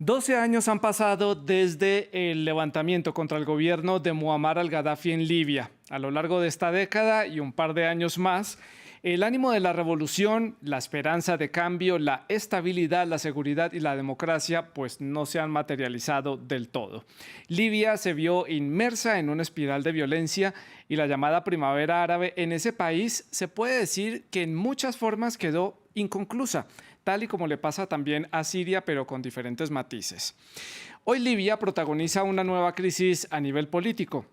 12 años han pasado desde el levantamiento contra el gobierno de Muammar al-Gaddafi en Libia. A lo largo de esta década y un par de años más, el ánimo de la revolución, la esperanza de cambio, la estabilidad, la seguridad y la democracia pues no se han materializado del todo. Libia se vio inmersa en una espiral de violencia y la llamada primavera árabe en ese país se puede decir que en muchas formas quedó inconclusa, tal y como le pasa también a Siria, pero con diferentes matices. Hoy Libia protagoniza una nueva crisis a nivel político.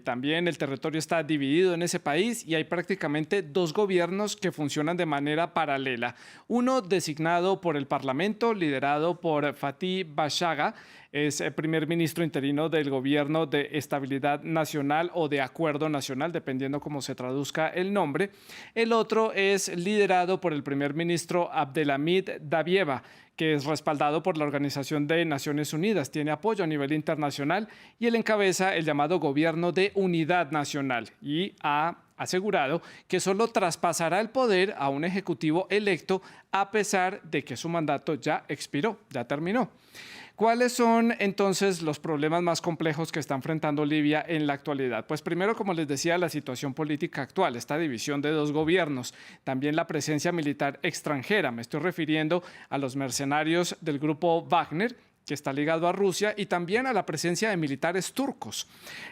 También el territorio está dividido en ese país y hay prácticamente dos gobiernos que funcionan de manera paralela. Uno designado por el Parlamento, liderado por Fatih Bashagha, es el primer ministro interino del gobierno de estabilidad nacional o de acuerdo nacional, dependiendo cómo se traduzca el nombre. El otro es liderado por el primer ministro Abdelhamid Dabieba, que es respaldado por la Organización de Naciones Unidas, tiene apoyo a nivel internacional y él encabeza el llamado Gobierno de Unidad Nacional y ha asegurado que solo traspasará el poder a un ejecutivo electo a pesar de que su mandato ya expiró, ya terminó. ¿Cuáles son entonces los problemas más complejos que está enfrentando Libia en la actualidad? Pues primero, como les decía, la situación política actual, esta división de dos gobiernos, también la presencia militar extranjera. Me estoy refiriendo a los mercenarios del grupo Wagner, que está ligado a Rusia, y también a la presencia de militares turcos.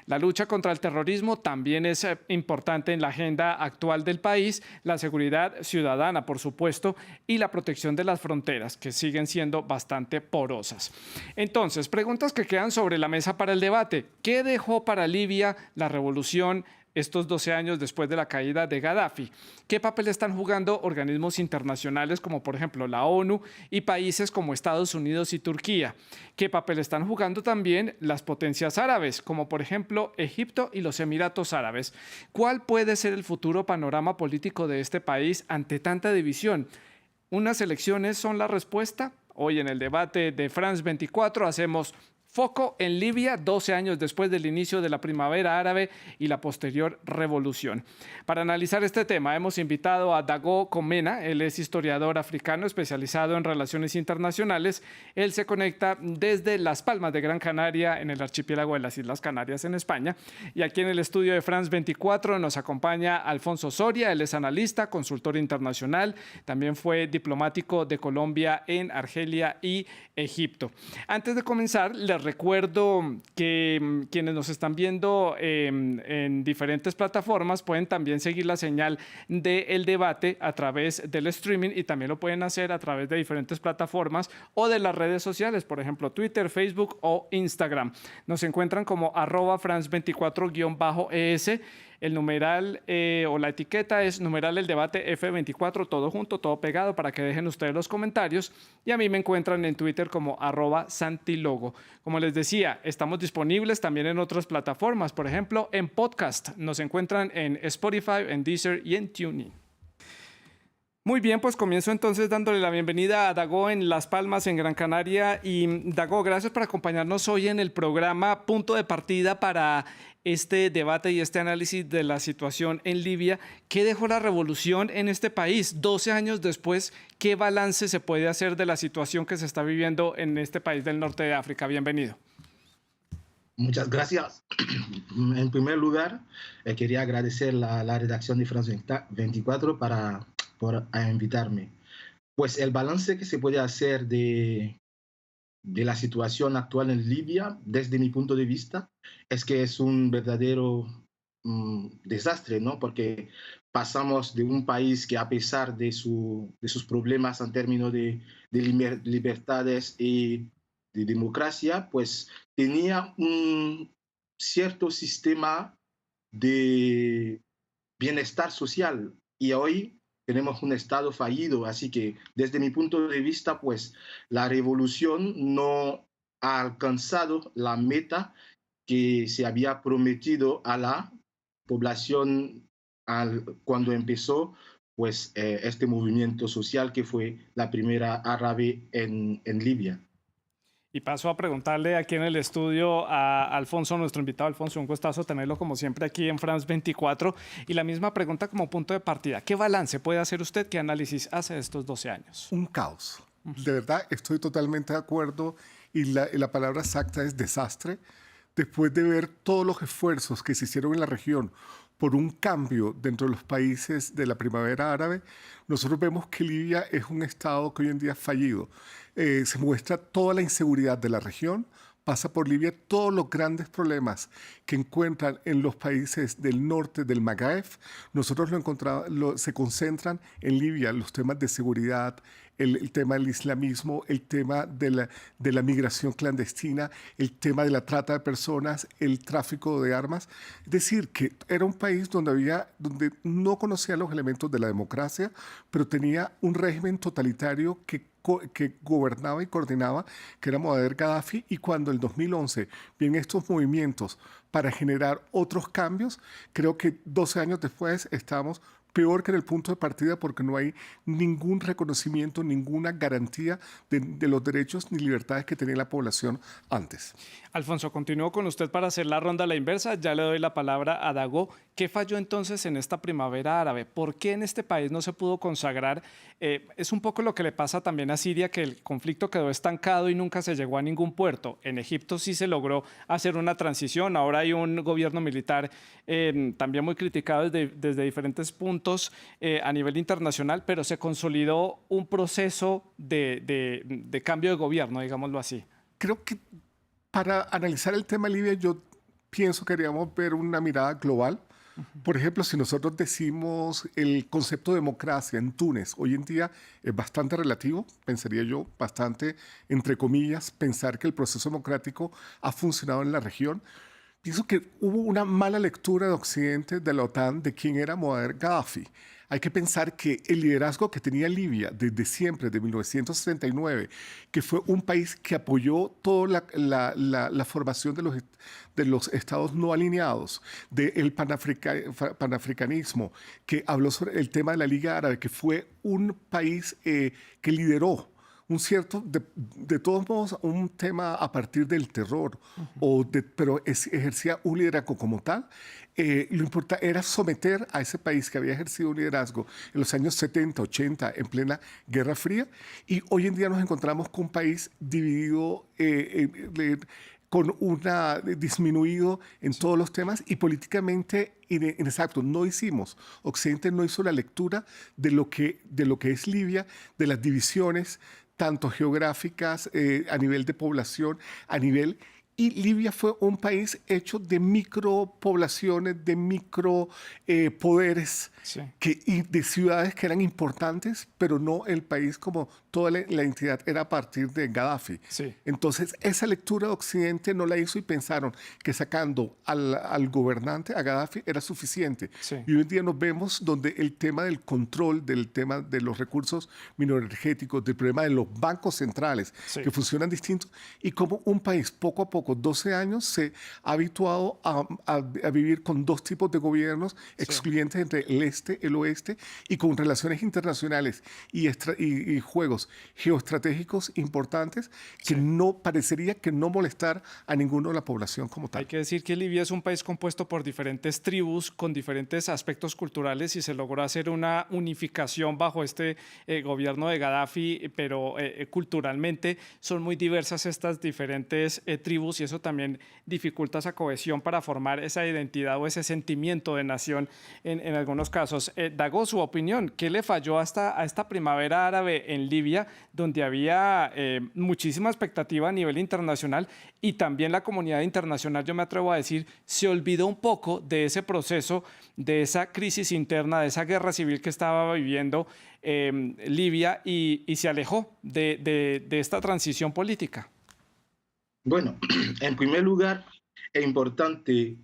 La lucha contra el terrorismo también es importante en la agenda actual del país, la seguridad ciudadana, por supuesto, y la protección de las fronteras, que siguen siendo bastante porosas. Entonces, preguntas que quedan sobre la mesa para el debate. ¿Qué dejó para Libia la revolución estos 12 años después de la caída de Gaddafi? ¿Qué papel están jugando organismos internacionales como por ejemplo la ONU y países como Estados Unidos y Turquía? ¿Qué papel están jugando también las potencias árabes como por ejemplo Egipto y los Emiratos Árabes? ¿Cuál puede ser el futuro panorama político de este país ante tanta división? ¿Unas elecciones son la respuesta? Hoy en el debate de France 24 hacemos foco en Libia 12 años después del inicio de la primavera árabe y la posterior revolución. Para analizar este tema hemos invitado a Dago Comena. Él es historiador africano especializado en relaciones internacionales. Él se conecta desde Las Palmas de Gran Canaria, en el archipiélago de las Islas Canarias, en España. Y aquí en el estudio de France 24 nos acompaña Alfonso Soria. Él es analista, consultor internacional. También fue diplomático de Colombia en Argelia y Egipto. Antes de comenzar, les recuerdo que quienes nos están viendo en diferentes plataformas pueden también seguir la señal del debate a través del streaming y también lo pueden hacer a través de diferentes plataformas o de las redes sociales, por ejemplo, Twitter, Facebook o Instagram. Nos encuentran como @France24_ES. El numeral o la etiqueta es numeral el debate F24, todo junto, todo pegado, para que dejen ustedes los comentarios. Y a mí me encuentran en Twitter como @Santilogo. Como les decía, estamos disponibles también en otras plataformas, por ejemplo, en podcast. Nos encuentran en Spotify, en Deezer y en TuneIn. Muy bien, pues comienzo entonces dándole la bienvenida a Dago en Las Palmas, en Gran Canaria. Y Dago, gracias por acompañarnos hoy en el programa Punto de Partida para este debate y este análisis de la situación en Libia. ¿Qué dejó la revolución en este país? 12 años después, ¿qué balance se puede hacer de la situación que se está viviendo en este país del norte de África? Bienvenido. Muchas gracias. En primer lugar, quería agradecer la redacción de France 24 por invitarme. Pues el balance que se puede hacer de la situación actual en Libia, desde mi punto de vista, es que es un verdadero desastre, ¿no? Porque pasamos de un país que, a pesar de sus problemas en términos de libertades y de democracia, pues tenía un cierto sistema de bienestar social, y hoy tenemos un Estado fallido. Así que, desde mi punto de vista, pues la revolución no ha alcanzado la meta que se había prometido a la población cuando empezó pues, este movimiento social que fue la primera árabe en Libia. Y paso a preguntarle aquí en el estudio a Alfonso, nuestro invitado. Alfonso, un gustazo tenerlo como siempre aquí en France 24. Y la misma pregunta como punto de partida. ¿Qué balance puede hacer usted? ¿Qué análisis hace de estos 12 años? Un caos. De verdad, estoy totalmente de acuerdo. y la palabra exacta es desastre, después de ver todos los esfuerzos que se hicieron en la región por un cambio dentro de los países de la primavera árabe, nosotros vemos que Libia es un estado que hoy en día ha fallido. Se muestra toda la inseguridad de la región, pasa por Libia todos los grandes problemas que encuentran en los países del norte del Magreb. Nosotros se concentran en Libia los temas de seguridad, el tema del islamismo, el tema de la migración clandestina, el tema de la trata de personas, el tráfico de armas. Es decir, que era un país donde no conocía los elementos de la democracia, pero tenía un régimen totalitario que gobernaba y coordinaba, que era Muammar Gaddafi, y cuando en 2011 vienen estos movimientos para generar otros cambios, creo que 12 años después estamos peor que en el punto de partida porque no hay ningún reconocimiento, ninguna garantía de los derechos ni libertades que tenía la población antes. Alfonso, continúo con usted para hacer la ronda a la inversa. Ya le doy la palabra a Dago. ¿Qué falló entonces en esta primavera árabe? ¿Por qué en este país no se pudo consagrar? Es un poco lo que le pasa también a Siria, que el conflicto quedó estancado y nunca se llegó a ningún puerto. En Egipto sí se logró hacer una transición. Ahora hay un gobierno militar también muy criticado desde diferentes puntos a nivel internacional, pero se consolidó un proceso de cambio de gobierno, digámoslo así. Creo que para analizar el tema Libia, yo pienso que queríamos ver una mirada global. Por ejemplo, si nosotros decimos el concepto de democracia en Túnez, hoy en día es bastante relativo, pensaría yo, bastante, entre comillas, pensar que el proceso democrático ha funcionado en la región. Pienso que hubo una mala lectura de Occidente, de la OTAN, de quién era Muammar Gaddafi. Hay que pensar que el liderazgo que tenía Libia desde siempre, de 1969, que fue un país que apoyó toda la formación de los estados no alineados, del panafricanismo, que habló sobre el tema de la Liga Árabe, que fue un país que lideró de todos modos, un tema a partir del terror, pero ejercía un liderazgo como tal. Lo importante era someter a ese país que había ejercido un liderazgo en los años 70, 80, en plena Guerra Fría, y hoy en día nos encontramos con un país dividido, con disminuido en todos los temas y políticamente inexacto. Occidente no hizo la lectura de lo que es Libia, de las divisiones, tanto geográficas, a nivel de población, y Libia fue un país hecho de micropoblaciones, de micropoderes, Sí. y de ciudades que eran importantes, pero no el país como toda la entidad era a partir de Gaddafi. Sí. Entonces, esa lectura de Occidente no la hizo y pensaron que sacando al gobernante, a Gaddafi, era suficiente. Sí. Y hoy en día nos vemos donde el tema del control, del tema de los recursos mineroenergéticos, del problema de los bancos centrales, Sí. que funcionan distintos, y como un país poco a poco, 12 años, se ha habituado a vivir con dos tipos de gobiernos excluyentes entre el este, el oeste, y con relaciones internacionales y juegos geoestratégicos importantes que no parecería que no molestar a ninguno de la población como tal. Hay que decir que Libia es un país compuesto por diferentes tribus con diferentes aspectos culturales y se logró hacer una unificación bajo este gobierno de Gaddafi, pero culturalmente son muy diversas estas diferentes tribus y eso también dificulta esa cohesión para formar esa identidad o ese sentimiento de nación en algunos casos. Dago, su opinión, ¿qué le falló a esta primavera árabe en Libia, donde había muchísima expectativa a nivel internacional y también la comunidad internacional, yo me atrevo a decir, se olvidó un poco de ese proceso, de esa crisis interna, de esa guerra civil que estaba viviendo Libia y se alejó de esta transición política? Bueno, en primer lugar, es importante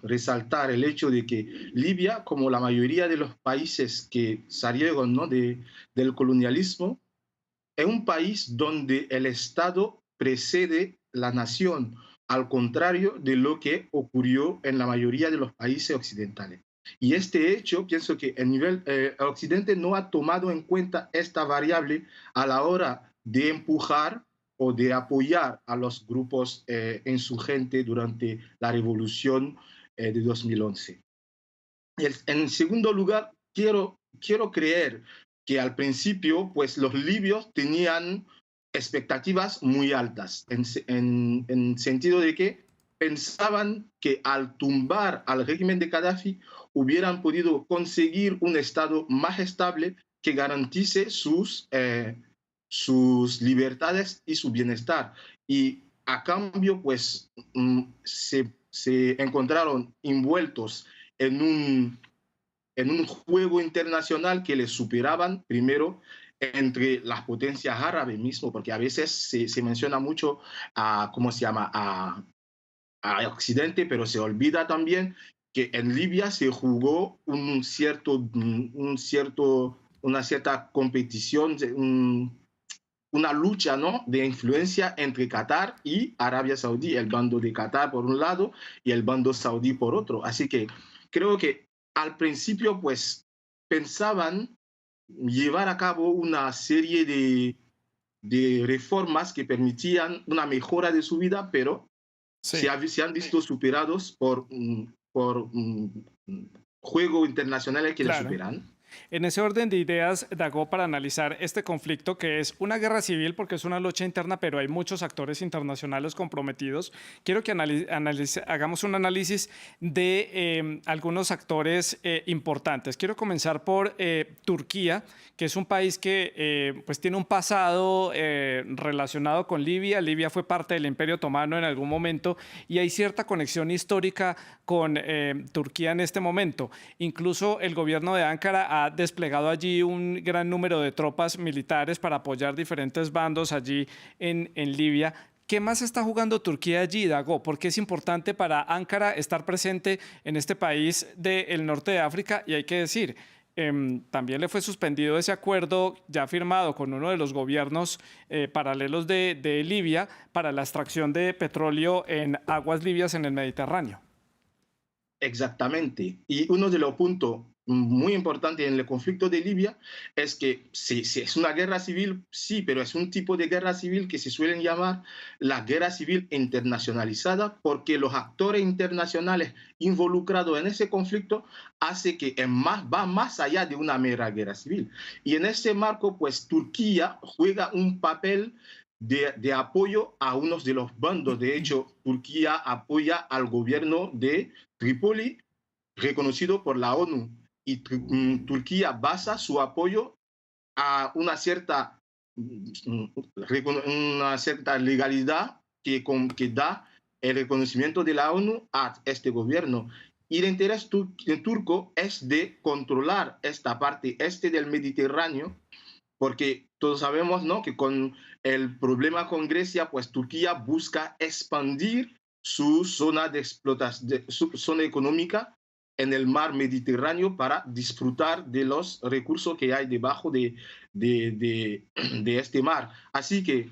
resaltar el hecho de que Libia, como la mayoría de los países que salieron, ¿no?, del colonialismo, es un país donde el Estado precede la nación, al contrario de lo que ocurrió en la mayoría de los países occidentales. Y este hecho, pienso que el Occidente no ha tomado en cuenta esta variable a la hora de empujar o de apoyar a los grupos insurgentes durante la revolución de 2011. En segundo lugar, quiero creer que al principio, pues los libios tenían expectativas muy altas, en sentido de que pensaban que al tumbar al régimen de Gaddafi hubieran podido conseguir un Estado más estable que garantice sus libertades y su bienestar. Y a cambio, pues se encontraron envueltos en un juego internacional que les superaban, primero, entre las potencias árabes mismo, porque a veces se menciona mucho a, ¿cómo se llama?, a Occidente, pero se olvida también que en Libia se jugó una cierta competición, una lucha, ¿no?, de influencia entre Qatar y Arabia Saudí, el bando de Qatar por un lado y el bando saudí por otro. Así que creo que al principio, pues, pensaban llevar a cabo una serie de reformas que permitían una mejora de su vida, pero Sí. se han visto superados por juegos internacionales que les Claro. superan. En ese orden de ideas, Dago, para analizar este conflicto, que es una guerra civil porque es una lucha interna, pero hay muchos actores internacionales comprometidos, quiero que hagamos un análisis de algunos actores importantes. Quiero comenzar por Turquía, que es un país que pues tiene un pasado relacionado con Libia. Libia fue parte del Imperio Otomano en algún momento y hay cierta conexión histórica con Turquía en este momento. Incluso el gobierno de Ankara ha desplegado allí un gran número de tropas militares para apoyar diferentes bandos allí en Libia. ¿Qué más está jugando Turquía allí, Dago? ¿Por qué es importante para Ankara estar presente en este país del norte de África? Y hay que decir, también le fue suspendido ese acuerdo ya firmado con uno de los gobiernos paralelos de Libia para la extracción de petróleo en aguas libias en el Mediterráneo. Exactamente. Y uno de los puntos muy importantes en el conflicto de Libia es que si es una guerra civil, sí, pero es un tipo de guerra civil que se suelen llamar la guerra civil internacionalizada, porque los actores internacionales involucrados en ese conflicto hace que va más allá de una mera guerra civil. Y en ese marco, pues Turquía juega un papel de apoyo a uno de los bandos. De hecho, Turquía apoya al gobierno de Trípoli, reconocido por la ONU, y Turquía basa su apoyo a una cierta legalidad que da el reconocimiento de la ONU a este gobierno. Y el interés turco es de controlar esta parte este del Mediterráneo, porque todos sabemos, ¿no?, que con el problema con Grecia, pues Turquía busca expandir su zona de explotación, su zona económica en el mar Mediterráneo para disfrutar de los recursos que hay debajo de este mar. Así que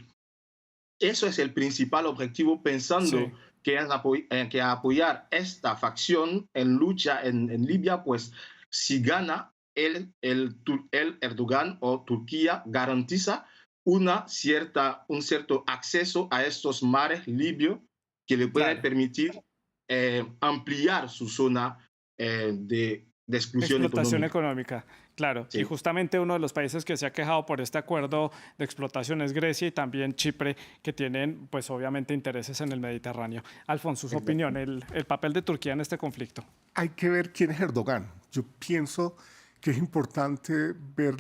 eso es el principal objetivo, pensando Sí. que apoyar esta facción en lucha en Libia, pues si gana el Erdogan o Turquía garantiza un cierto acceso a estos mares libios que le puede Claro. permitir ampliar su zona de exclusión Explotación económica. económica, claro. Y Sí, justamente uno de los países que se ha quejado por este acuerdo de explotación es Grecia y también Chipre, que tienen, pues obviamente, intereses en el Mediterráneo. Alfonso, su opinión, exacto. el papel de Turquía en este conflicto. Hay que ver quién es Erdogan. Yo pienso que es importante ver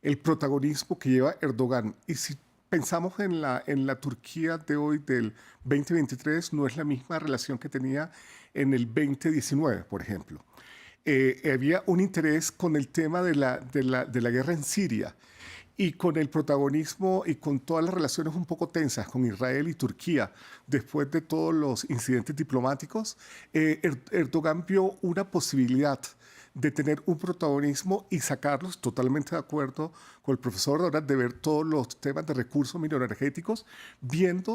el protagonismo que lleva Erdogan. Y si pensamos en la Turquía de hoy, del 2023, no es la misma relación que tenía en el 2019, por ejemplo. Había un interés con el tema de la guerra en Siria y con el protagonismo y con todas las relaciones un poco tensas con Israel y Turquía después de todos los incidentes diplomáticos. Erdogan vio una posibilidad de tener un protagonismo y sacarlos, totalmente de acuerdo con el profesor Dorat, de ver todos los temas de recursos mineroenergéticos,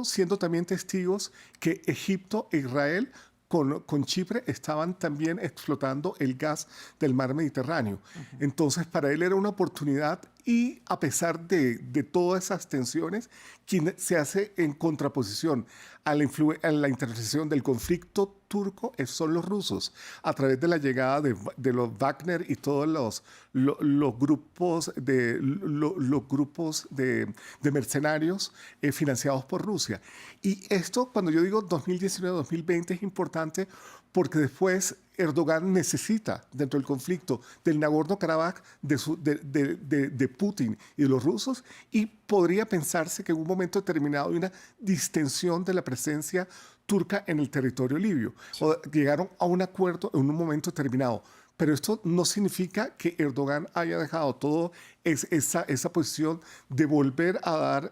siendo también testigos que Egipto e Israel con Chipre estaban también explotando el gas del mar Mediterráneo. Entonces, para él era una oportunidad Y a pesar de todas esas tensiones, quien se hace en contraposición a la intervención del conflicto turco son los rusos, a través de la llegada de los Wagner y todos los grupos de mercenarios financiados por Rusia. Y esto, cuando yo digo 2019-2020, es importante porque después Erdogan necesita, dentro del conflicto del Nagorno-Karabaj, de Putin y de los rusos, y podría pensarse que en un momento determinado hay una distensión de la presencia turca en el territorio libio. Sí. O llegaron a un acuerdo en un momento determinado. Pero esto no significa que Erdogan haya dejado todo esa posición de volver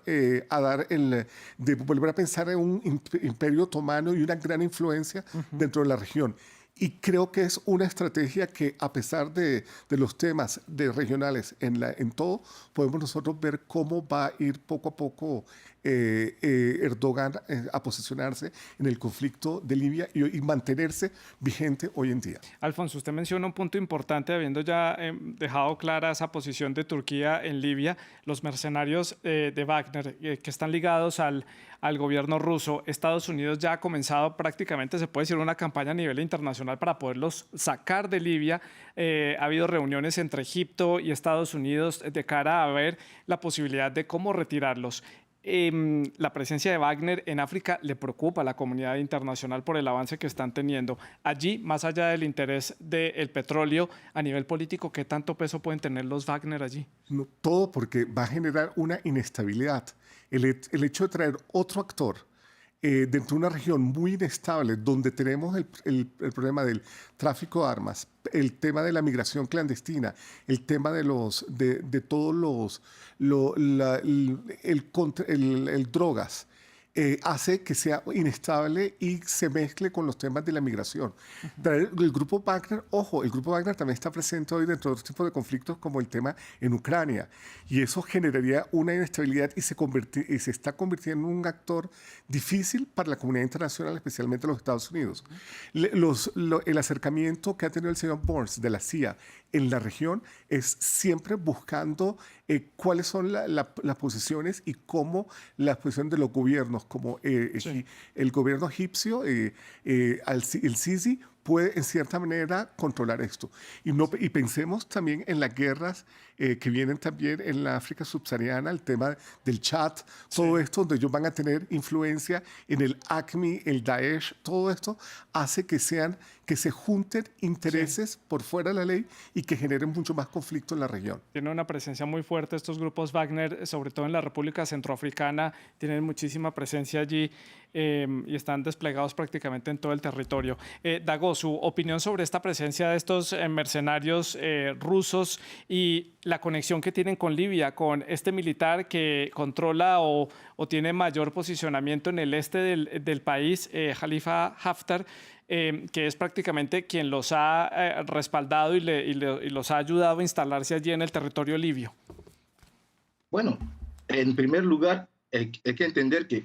de volver a pensar en un imperio otomano y una gran influencia dentro de la región. Y creo que es una estrategia que, a pesar de los temas regionales en todo, podemos nosotros ver cómo va a ir poco a poco Erdogan a posicionarse en el conflicto de Libia y mantenerse vigente hoy en día. Alfonso, usted menciona un punto importante, habiendo ya dejado clara esa posición de Turquía en Libia, los mercenarios de Wagner que están ligados al gobierno ruso. Estados Unidos ya ha comenzado prácticamente, se puede decir, una campaña a nivel internacional para poderlos sacar de Libia. Ha habido reuniones entre Egipto y Estados Unidos de cara a ver la posibilidad de cómo retirarlos. La presencia de Wagner en África le preocupa a la comunidad internacional por el avance que están teniendo. Allí, más allá del interés del petróleo, a nivel político, ¿qué tanto peso pueden tener los Wagner allí? No, todo, porque va a generar una inestabilidad. El hecho de traer otro actor dentro de una región muy inestable, donde tenemos el problema del tráfico de armas, el tema de la migración clandestina, el tema de todos el drogas, hace que sea inestable y se mezcle con los temas de la migración. El grupo Wagner, ojo, el grupo Wagner también está presente hoy dentro de otros tipos de conflictos como el tema en Ucrania, y eso generaría una inestabilidad y se está convirtiendo en un actor difícil para la comunidad internacional, especialmente los Estados Unidos. El acercamiento que ha tenido el señor Burns de la CIA en la región es siempre buscando cuáles son las posiciones y cómo las posiciones de los gobiernos, como el gobierno egipcio, el Sisi, puede en cierta manera controlar esto. Y pensemos también en las guerras que vienen también en la África subsahariana, el tema del Chad, todo esto donde ellos van a tener influencia en el AQMI, el Daesh, todo esto hace que se junten intereses por fuera de la ley y que generen mucho más conflicto en la región. Tienen una presencia muy fuerte estos grupos Wagner, sobre todo en la República Centroafricana, tienen muchísima presencia allí y están desplegados prácticamente en todo el territorio. Dago, su opinión sobre esta presencia de estos mercenarios rusos y la conexión que tienen con Libia, con este militar que controla o tiene mayor posicionamiento en el este del país, Khalifa Haftar, que es prácticamente quien los ha respaldado y los ha ayudado a instalarse allí en el territorio libio. Bueno, en primer lugar, hay que entender que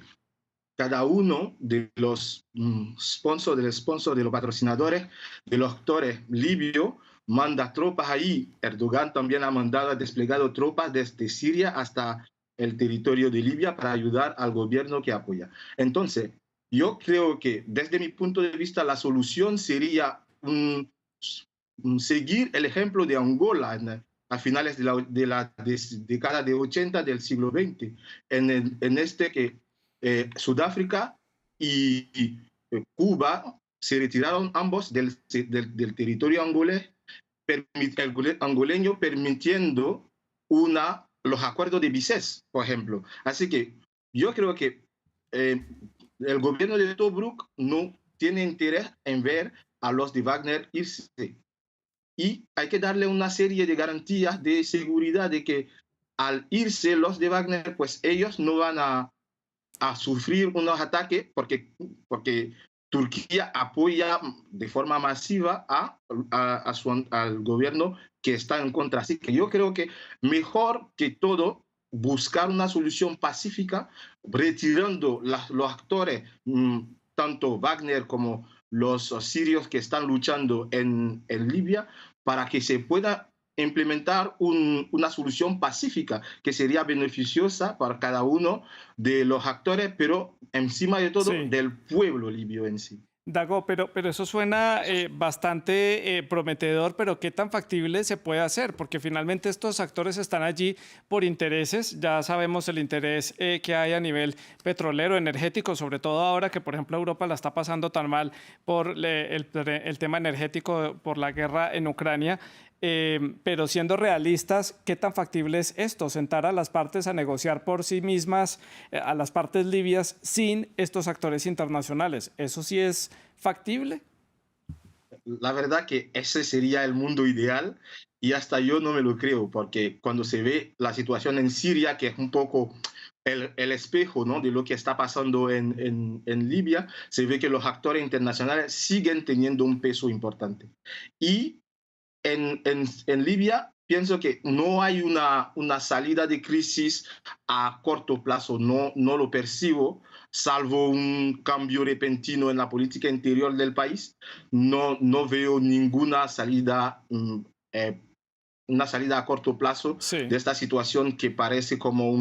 cada uno de los sponsors, de los patrocinadores, de los actores libios, manda tropas ahí. Erdogan también ha desplegado tropas desde Siria hasta el territorio de Libia para ayudar al gobierno que apoya. Entonces, yo creo que desde mi punto de vista la solución sería seguir el ejemplo de Angola a finales de la década de 80 del siglo XX, en este que Sudáfrica y Cuba se retiraron ambos del territorio angoleño, permitiendo los acuerdos de Vicés, por ejemplo. Así que yo creo que el gobierno de Tobruk no tiene interés en ver a los de Wagner irse. Y hay que darle una serie de garantías de seguridad de que al irse los de Wagner, pues ellos no van a sufrir unos ataques porque Turquía apoya de forma masiva al gobierno que está en contra. Así que yo creo que mejor que todo buscar una solución pacífica, retirando los actores, tanto Wagner como los sirios que están luchando en Libia, para que se pueda implementar una solución pacífica que sería beneficiosa para cada uno de los actores, pero encima de todo Sí. del pueblo libio en sí. Dago, pero eso suena bastante prometedor, pero ¿qué tan factible se puede hacer? Porque finalmente estos actores están allí por intereses, ya sabemos el interés que hay a nivel petrolero, energético, sobre todo ahora que, por ejemplo, Europa la está pasando tan mal por el tema energético, por la guerra en Ucrania. Pero siendo realistas, ¿qué tan factible es esto? Sentar a las partes a negociar por sí mismas, a las partes libias, sin estos actores internacionales. ¿Eso sí es factible? La verdad que ese sería el mundo ideal y hasta yo no me lo creo, porque cuando se ve la situación en Siria, que es un poco el espejo, ¿no?, de lo que está pasando en Libia, se ve que los actores internacionales siguen teniendo un peso importante. Y en Libia pienso que no hay una salida de crisis a corto plazo, no lo percibo, salvo un cambio repentino en la política interior del país. No veo ninguna salida, eh, una salida a corto plazo de Sí, esta situación que parece como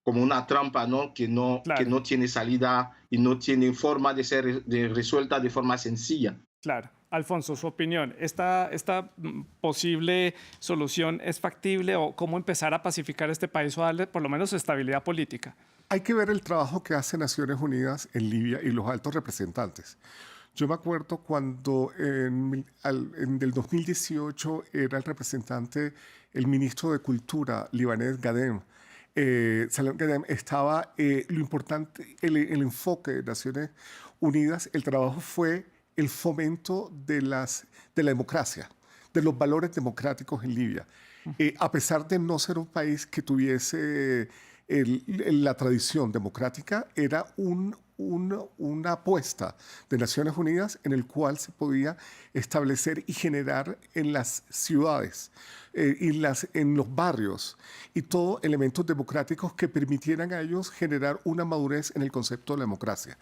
una trampa, ¿no? Que claro. no tiene salida y no tiene forma de ser resuelta de forma sencilla. Claro. Alfonso, su opinión, ¿esta posible solución es factible o cómo empezar a pacificar este país o darle por lo menos estabilidad política? Hay que ver el trabajo que hace Naciones Unidas en Libia y los altos representantes. Yo me acuerdo cuando en el 2018 era el representante, el ministro de Cultura libanés Gadem. Salem Gadem estaba, lo importante, el enfoque de Naciones Unidas, el trabajo fue el fomento de la democracia, de los valores democráticos en Libia. A pesar de no ser un país que tuviese la tradición democrática, era una apuesta de Naciones Unidas en el cual se podía establecer y generar en las ciudades en los barrios y todo elementos democráticos que permitieran a ellos generar una madurez en el concepto de la democracia.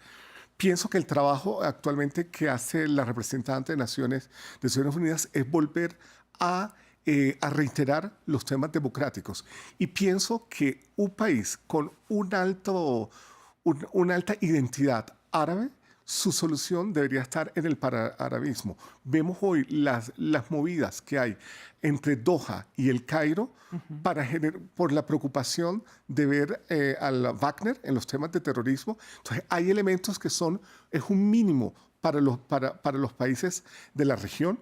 Pienso que el trabajo actualmente que hace la representante de Naciones Unidas es volver a reiterar los temas democráticos. Y pienso que un país con una alta identidad árabe, su solución debería estar en el panarabismo. Vemos hoy las movidas que hay entre Doha y el Cairo por la preocupación de ver al Wagner en los temas de terrorismo. Entonces, hay elementos que es un mínimo para los países de la región,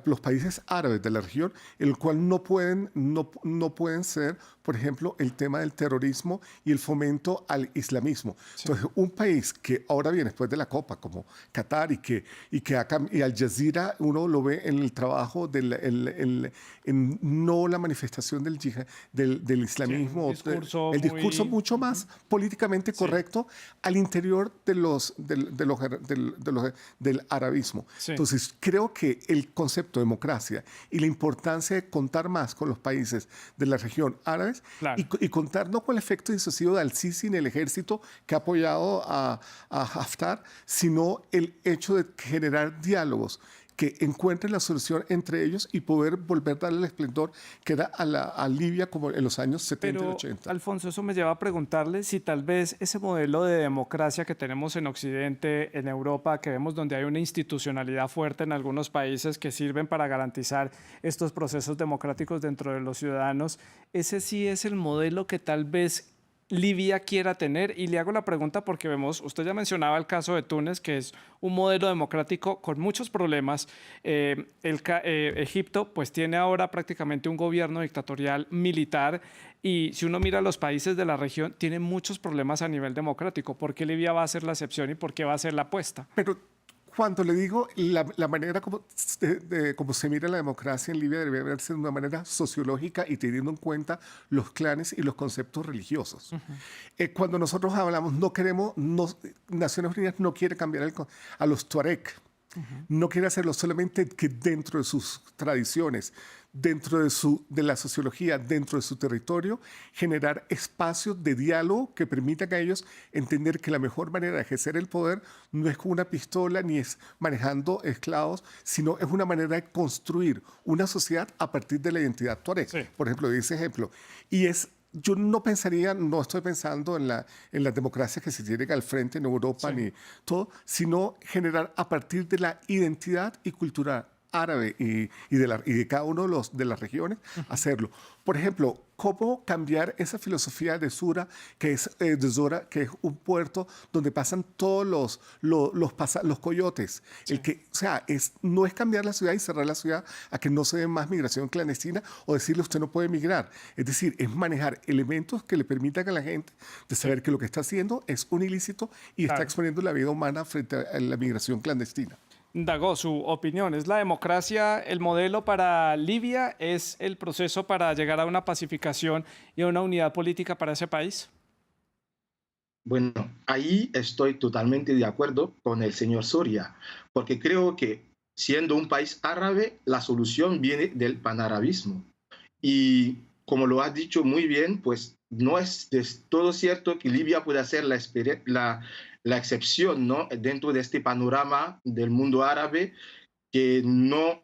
los países árabes de la región, el cual no pueden ser, por ejemplo, el tema del terrorismo y el fomento al islamismo. Sí. Entonces, un país que ahora viene después de la Copa, como Qatar, y Al Jazeera, uno lo ve en el trabajo en no la manifestación del islamismo, sí, el discurso mucho más políticamente correcto al interior del arabismo. Sí. Entonces, creo que el concepto de democracia y la importancia de contar más con los países de la región árabes y contar no con el efecto disuasivo de Al-Sisi en el ejército que ha apoyado a Haftar, sino el hecho de generar diálogos que encuentren la solución entre ellos y poder volver a darle el esplendor que era a Libia como en los años 70 y 80. Alfonso, eso me lleva a preguntarle si tal vez ese modelo de democracia que tenemos en Occidente, en Europa, que vemos donde hay una institucionalidad fuerte en algunos países que sirven para garantizar estos procesos democráticos dentro de los ciudadanos, ese sí es el modelo que tal vez Libia quiera tener. Y le hago la pregunta porque vemos, usted ya mencionaba el caso de Túnez, que es un modelo democrático con muchos problemas. Egipto pues tiene ahora prácticamente un gobierno dictatorial militar y si uno mira los países de la región, tiene muchos problemas a nivel democrático. ¿Por qué Libia va a ser la excepción y por qué va a ser la apuesta? Pero cuando le digo la manera como se mira la democracia en Libia debe verse de una manera sociológica y teniendo en cuenta los clanes y los conceptos religiosos. Cuando nosotros hablamos, Naciones Unidas no quiere cambiar a los Tuareg. No quiere hacerlo solamente que dentro de sus tradiciones, de la sociología, dentro de su territorio, generar espacios de diálogo que permitan a ellos entender que la mejor manera de ejercer el poder no es con una pistola ni es manejando esclavos, sino es una manera de construir una sociedad a partir de la identidad tuareg. Sí. Por ejemplo, de ese ejemplo. Y yo no pensaría, no estoy pensando en las democracias que se tienen al frente en Europa Sí. ni todo, sino generar a partir de la identidad y cultura árabe y de cada uno de las regiones, hacerlo. Por ejemplo, cómo cambiar esa filosofía de Zora, de Zora, que es un puerto donde pasan todos los coyotes. Sí. O sea, no es cambiar la ciudad y cerrar la ciudad a que no se dé más migración clandestina o decirle usted no puede migrar. Es decir, es manejar elementos que le permitan a la gente de saber que lo que está haciendo es un ilícito y está Claro. exponiendo la vida humana frente a la migración clandestina. Dago, su opinión, ¿es la democracia el modelo para Libia? ¿Es el proceso para llegar a una pacificación y a una unidad política para ese país? Bueno, ahí estoy totalmente de acuerdo con el señor Soria, porque creo que siendo un país árabe, la solución viene del panarabismo. Y como lo has dicho muy bien, pues no es del todo cierto que Libia pueda ser la excepción, ¿no? Dentro de este panorama del mundo árabe que no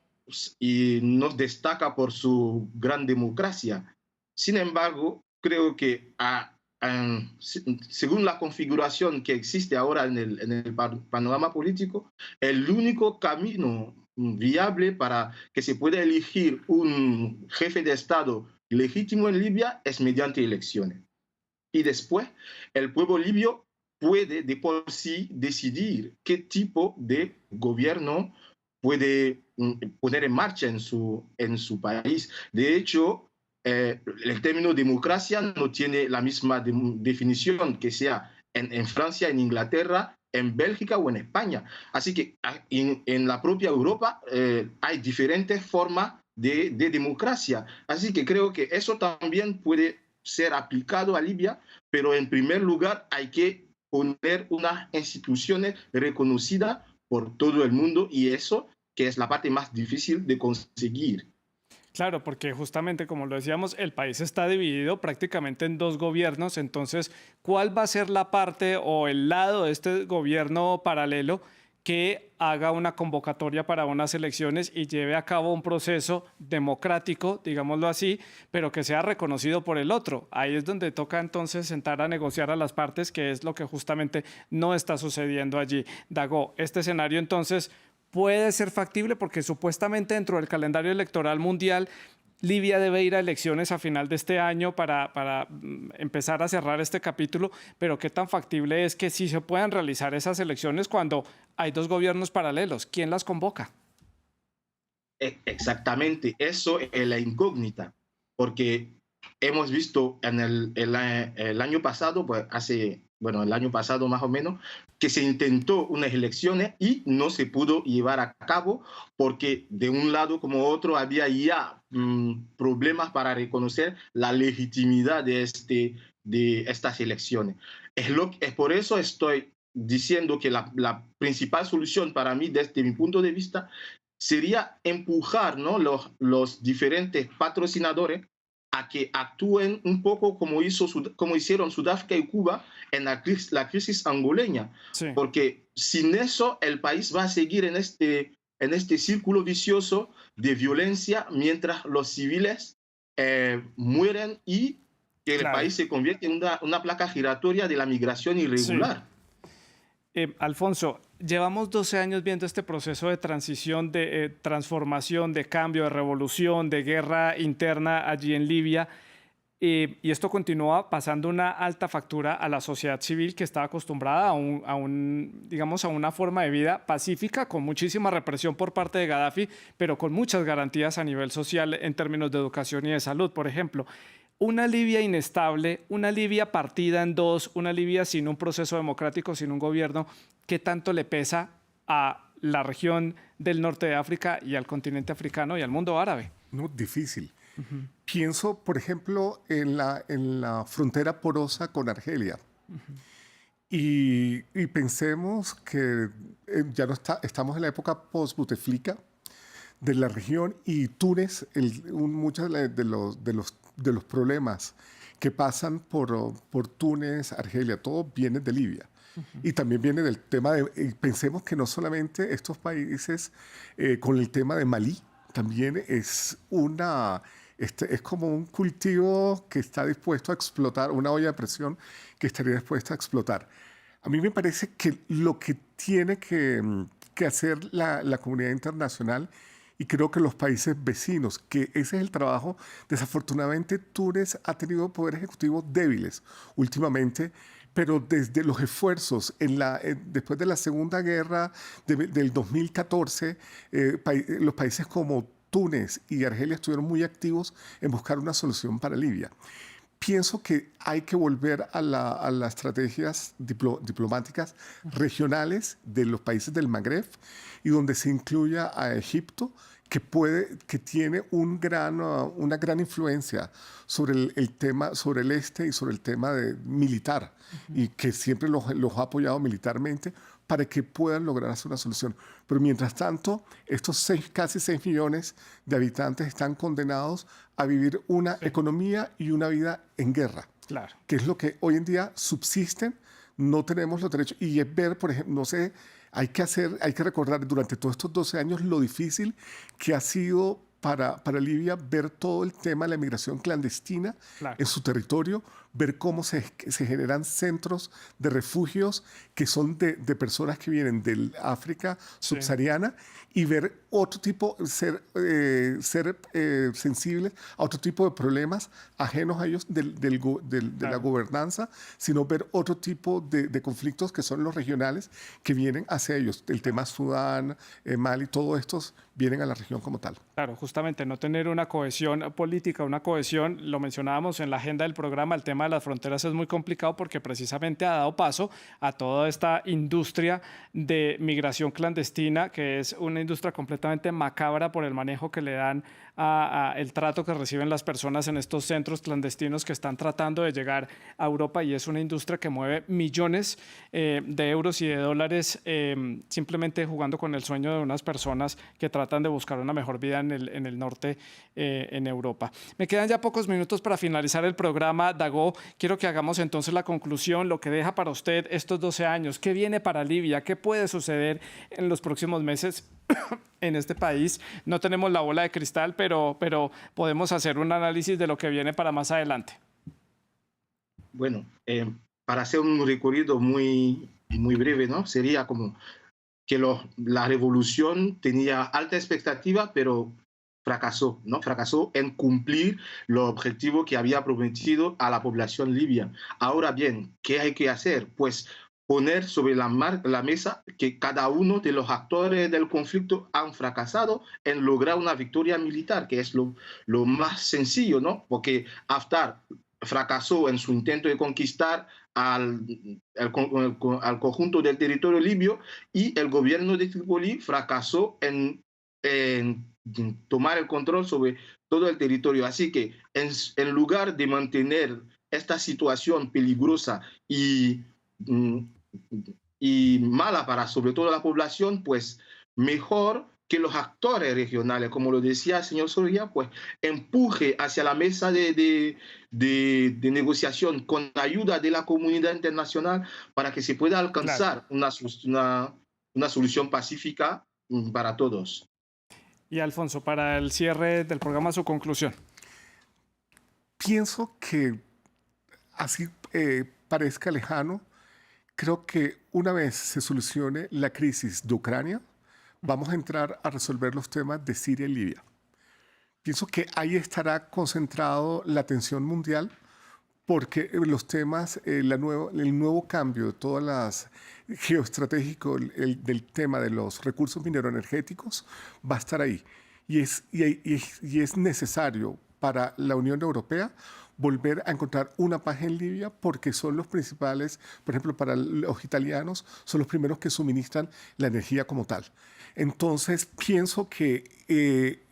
destaca por su gran democracia. Sin embargo, creo que según la configuración que existe ahora en el panorama político, el único camino viable para que se pueda elegir un jefe de Estado legítimo en Libia es mediante elecciones. Y después, el pueblo libio puede de por sí decidir qué tipo de gobierno puede poner en marcha en su país. De hecho, el término democracia no tiene la misma definición que sea en Francia, en Inglaterra, en Bélgica o en España. Así que en la propia Europa hay diferentes formas de democracia. Así que creo que eso también puede ser aplicado a Libia, pero en primer lugar hay que poner unas instituciones reconocidas por todo el mundo y eso que es la parte más difícil de conseguir. Claro, porque justamente como lo decíamos, el país está dividido prácticamente en dos gobiernos, entonces, ¿cuál va a ser la parte o el lado de este gobierno paralelo que haga una convocatoria para unas elecciones y lleve a cabo un proceso democrático, digámoslo así, pero que sea reconocido por el otro? Ahí es donde toca entonces sentar a negociar a las partes, que es lo que justamente no está sucediendo allí. Dago, este escenario entonces puede ser factible porque supuestamente dentro del calendario electoral mundial Libia debe ir a elecciones a final de este año para empezar a cerrar este capítulo, pero ¿qué tan factible es que sí se puedan realizar esas elecciones cuando hay dos gobiernos paralelos? ¿Quién las convoca? Exactamente, eso es la incógnita, porque hemos visto en el año pasado, pues el año pasado más o menos, que se intentó unas elecciones y no se pudo llevar a cabo porque de un lado como otro había ya problemas para reconocer la legitimidad de estas elecciones. Es por eso estoy diciendo que la principal solución para mí, desde mi punto de vista, sería empujar, ¿no?, los diferentes patrocinadores a que actúen un poco como hicieron Sudáfrica y Cuba en la crisis angoleña, Sí. porque sin eso el país va a seguir en este círculo vicioso de violencia mientras los civiles mueren y que el Claro. país se convierte en una placa giratoria de la migración irregular. Sí. Alfonso, llevamos 12 años viendo este proceso de transición, de transformación, de cambio, de revolución, de guerra interna allí en Libia. Y esto continúa pasando una alta factura a la sociedad civil que está acostumbrada digamos, a una forma de vida pacífica, con muchísima represión por parte de Gaddafi, pero con muchas garantías a nivel social en términos de educación y de salud, por ejemplo. Una Libia inestable, una Libia partida en dos, una Libia sin un proceso democrático, sin un gobierno, ¿qué tanto le pesa a la región del norte de África y al continente africano y al mundo árabe? No, difícil. Pienso, por ejemplo, en la frontera porosa con Argelia. Y pensemos que ya no estamos en la época post-Buteflika. de la región, y Túnez, muchos de los problemas que pasan por Túnez, Argelia, todo viene de Libia. Y también viene del tema pensemos que no solamente estos países, con el tema de Malí, también es es como un cultivo que está dispuesto a explotar, una olla de presión que estaría dispuesta a explotar. A mí me parece que lo que tiene que hacer la comunidad internacional, y creo que los países vecinos, que ese es el trabajo. Desafortunadamente, Túnez ha tenido poderes ejecutivos débiles últimamente, pero desde los esfuerzos después de la Segunda Guerra del 2014, los países como Túnez y Argelia estuvieron muy activos en buscar una solución para Libia. Pienso que hay que volver a las estrategias diplomáticas regionales de los países del Magreb, y donde se incluya a Egipto, que tiene una gran influencia sobre el tema, sobre el este y sobre el tema militar, y que siempre los ha apoyado militarmente para que puedan lograr hacer una solución. Pero mientras tanto, estos casi 6 millones de habitantes están condenados a vivir una economía y una vida en guerra, Claro. que es lo que hoy en día subsisten. No tenemos los derechos. Y es ver, por ejemplo, no sé, hay que recordar durante todos estos 12 años lo difícil que ha sido para Libia ver todo el tema de la migración clandestina, claro, en su territorio, ver cómo se generan centros de refugios que son de personas que vienen del África subsahariana, sí, y ver otro tipo, ser sensibles a otro tipo de problemas ajenos a ellos de claro, la gobernanza, sino ver otro tipo de conflictos que son los regionales que vienen hacia ellos. El tema Sudán, Mali, todos estos vienen a la región como tal. Claro, justamente no tener una cohesión política, una cohesión, lo mencionábamos en la agenda del programa, el tema de las fronteras es muy complicado porque precisamente ha dado paso a toda esta industria de migración clandestina, que es una industria completamente macabra por el manejo que le dan el trato que reciben las personas en estos centros clandestinos que están tratando de llegar a Europa, y es una industria que mueve millones de euros y de dólares simplemente jugando con el sueño de unas personas que tratan de buscar una mejor vida en el norte, en Europa. Me quedan ya pocos minutos para finalizar el programa. Dago, quiero que hagamos entonces la conclusión, lo que deja para usted estos 12 años. ¿Qué viene para Libia? ¿Qué puede suceder en los próximos meses en este país? No tenemos la bola de cristal, pero podemos hacer un análisis de lo que viene para más adelante. Bueno, para hacer un recorrido muy breve, ¿no? Sería como que la revolución tenía alta expectativa, pero fracasó, ¿no? Fracasó en cumplir los objetivos que había prometido a la población libia. Ahora bien, ¿qué hay que hacer? Pues poner sobre la mesa que cada uno de los actores del conflicto han fracasado en lograr una victoria militar, que es lo más sencillo, ¿no? Porque Haftar fracasó en su intento de conquistar al conjunto del territorio libio, y el gobierno de Trípoli fracasó en tomar el control sobre todo el territorio. Así que en lugar de mantener esta situación peligrosa y mala para sobre todo la población, pues mejor que los actores regionales, como lo decía el señor Soria, pues empuje hacia la mesa de negociación con ayuda de la comunidad internacional para que se pueda alcanzar, claro, una solución pacífica para todos. Y Alfonso, para el cierre del programa, su conclusión. Pienso que, así parezca lejano, creo que una vez se solucione la crisis de Ucrania, vamos a entrar a resolver los temas de Siria y Libia. Pienso que ahí estará concentrado la atención mundial, porque los temas, el nuevo cambio de todas las geoestratégico del tema de los recursos mineroenergéticos va a estar ahí. Y es necesario para la Unión Europea volver a encontrar una paz en Libia, porque son los principales, por ejemplo, para los italianos, son los primeros que suministran la energía como tal. Entonces, pienso que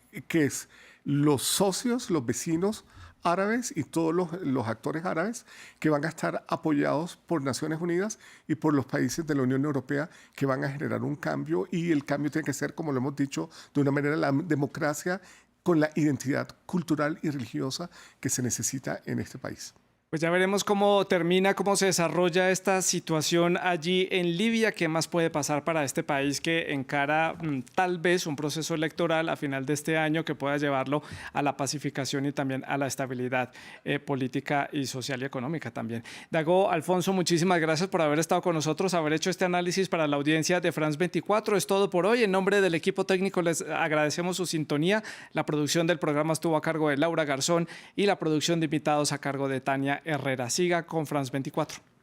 los socios, los vecinos, árabes y todos los actores árabes que van a estar apoyados por Naciones Unidas y por los países de la Unión Europea que van a generar un cambio, y el cambio tiene que ser, como lo hemos dicho, de una manera la democracia con la identidad cultural y religiosa que se necesita en este país. Pues ya veremos cómo termina, cómo se desarrolla esta situación allí en Libia, qué más puede pasar para este país que encara tal vez un proceso electoral a final de este año que pueda llevarlo a la pacificación y también a la estabilidad política y social y económica también. Dago, Alfonso, muchísimas gracias por haber estado con nosotros, haber hecho este análisis para la audiencia de France 24. Es todo por hoy. En nombre del equipo técnico les agradecemos su sintonía. La producción del programa estuvo a cargo de Laura Garzón y la producción de invitados a cargo de Tania Herrera. Siga con France 24.